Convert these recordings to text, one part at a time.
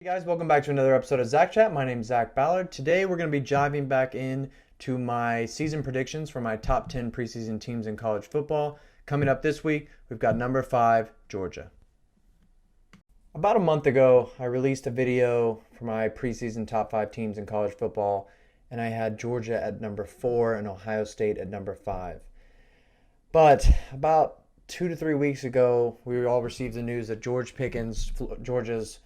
Hey guys, welcome back to another episode of Zach Chat. My name is Zach Ballard. Today we're going to be diving back in to my season predictions for my top 10 preseason teams in college football. Coming up this week, we've got number 5, Georgia. About a month ago, I released a video for my preseason top 5 teams in college football, and I had Georgia at number 4 and Ohio State at number 5. But about 2 to 3 weeks ago, we all received the news that George Pickens, Georgia's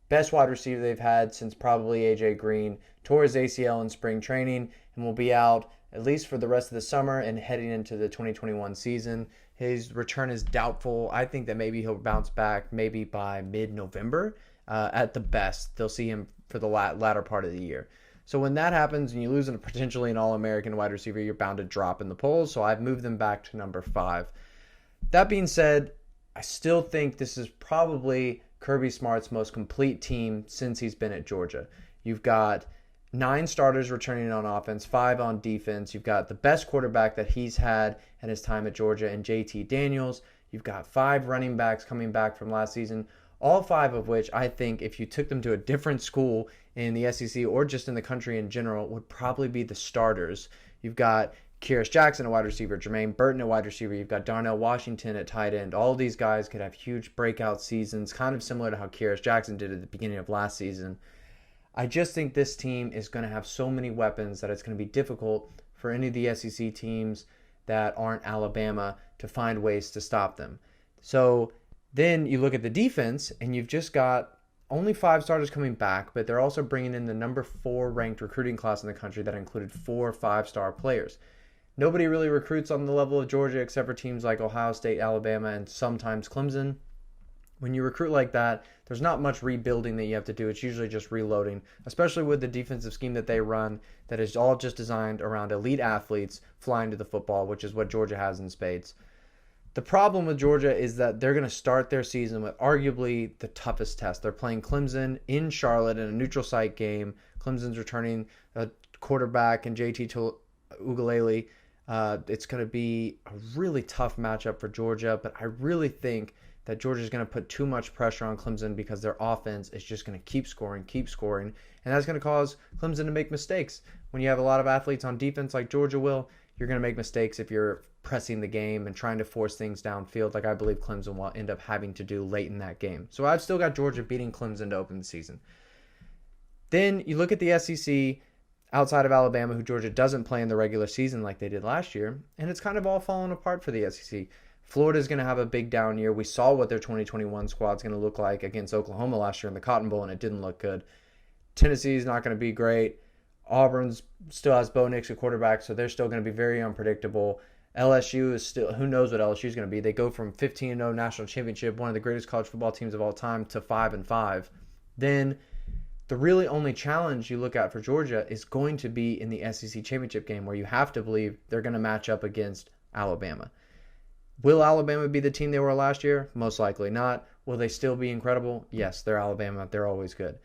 best wide receiver they've had since probably A.J. Green, tore his ACL in spring training and will be out at least for the rest of the summer and heading into the 2021 season. His return is doubtful. I think that maybe he'll bounce back maybe by mid-November. At the best, they'll see him for the latter part of the year. So when that happens and you lose potentially an All-American wide receiver, you're bound to drop in the polls. So I've moved them back to number 5. That being said, I still think this is probably Kirby Smart's most complete team since he's been at Georgia. You've got 9 starters returning on offense, 5 on defense. You've got the best quarterback that he's had at his time at Georgia in JT Daniels. You've got 5 running backs coming back from last season, all 5 of which I think if you took them to a different school in the SEC or just in the country in general would probably be the starters. You've got Kyrus Jackson, a wide receiver, Jermaine Burton, a wide receiver. You've got Darnell Washington at tight end. All of these guys could have huge breakout seasons, kind of similar to how Kyrus Jackson did at the beginning of last season. I just think this team is going to have so many weapons that it's going to be difficult for any of the SEC teams that aren't Alabama to find ways to stop them. So then you look at the defense, and you've just got only 5 starters coming back, but they're also bringing in the number 4 ranked recruiting class in the country that included 4 5-star players. Nobody really recruits on the level of Georgia except for teams like Ohio State, Alabama, and sometimes Clemson. When you recruit like that, there's not much rebuilding that you have to do. It's usually just reloading, especially with the defensive scheme that they run that is all just designed around elite athletes flying to the football, which is what Georgia has in spades. The problem with Georgia is that they're going to start their season with arguably the toughest test. They're playing Clemson in Charlotte in a neutral site game. Clemson's returning a quarterback and JT Uiagalelei. It's going to be a really tough matchup for Georgia, but I really think that Georgia is going to put too much pressure on Clemson because their offense is just going to keep scoring, and that's going to cause Clemson to make mistakes. When you have a lot of athletes on defense like Georgia will, you're going to make mistakes if you're pressing the game and trying to force things downfield like I believe Clemson will end up having to do late in that game. So I've still got Georgia beating Clemson to open the season. Then you look at the SEC outside of Alabama, who Georgia doesn't play in the regular season like they did last year, and it's kind of all fallen apart for the SEC. Florida's going to have a big down year. We saw what their 2021 squad's going to look like against Oklahoma last year in the Cotton Bowl, and it didn't look good. Tennessee's not going to be great. Auburn's still has Bo Nix at quarterback, so they're still going to be very unpredictable. LSU is still, who knows what LSU is going to be. They go from 15-0 national championship, one of the greatest college football teams of all time, to 5-5. Then the really only challenge you look at for Georgia is going to be in the SEC championship game, where you have to believe they're going to match up against Alabama. Will Alabama be the team they were last year? Most likely not. Will they still be incredible? Yes, they're Alabama. They're always good.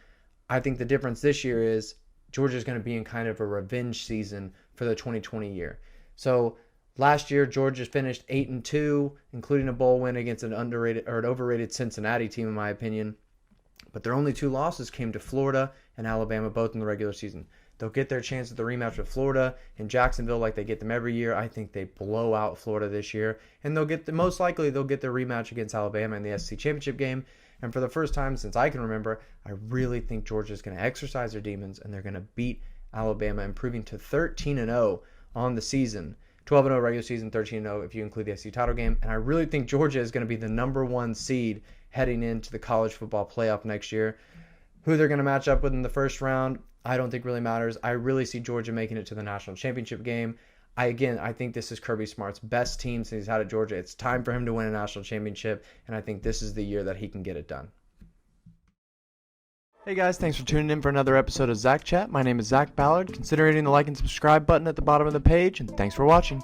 I think the difference this year is Georgia's going to be in kind of a revenge season for the 2020 year. So last year, Georgia finished 8-2, including a bowl win against an overrated Cincinnati team, in my opinion. But their only 2 losses came to Florida and Alabama, both in the regular season. They'll get their chance at the rematch with Florida in Jacksonville like they get them every year. I think they blow out Florida this year. And most likely they'll get their rematch against Alabama in the SEC championship game. And for the first time since I can remember, I really think Georgia's going to exercise their demons and they're going to beat Alabama, improving to 13-0 on the season. 12-0 regular season, 13-0 if you include the SEC title game. And I really think Georgia is going to be the number 1 seed heading into the college football playoff next year. Who they're going to match up with in the first round, I don't think really matters. I really see Georgia making it to the national championship game. I think this is Kirby Smart's best team since he's had at Georgia. It's time for him to win a national championship, and I think this is the year that he can get it done. Hey guys, thanks for tuning in for another episode of Zach Chat. My name is Zach Ballard. Consider hitting the like and subscribe button at the bottom of the page, and thanks for watching.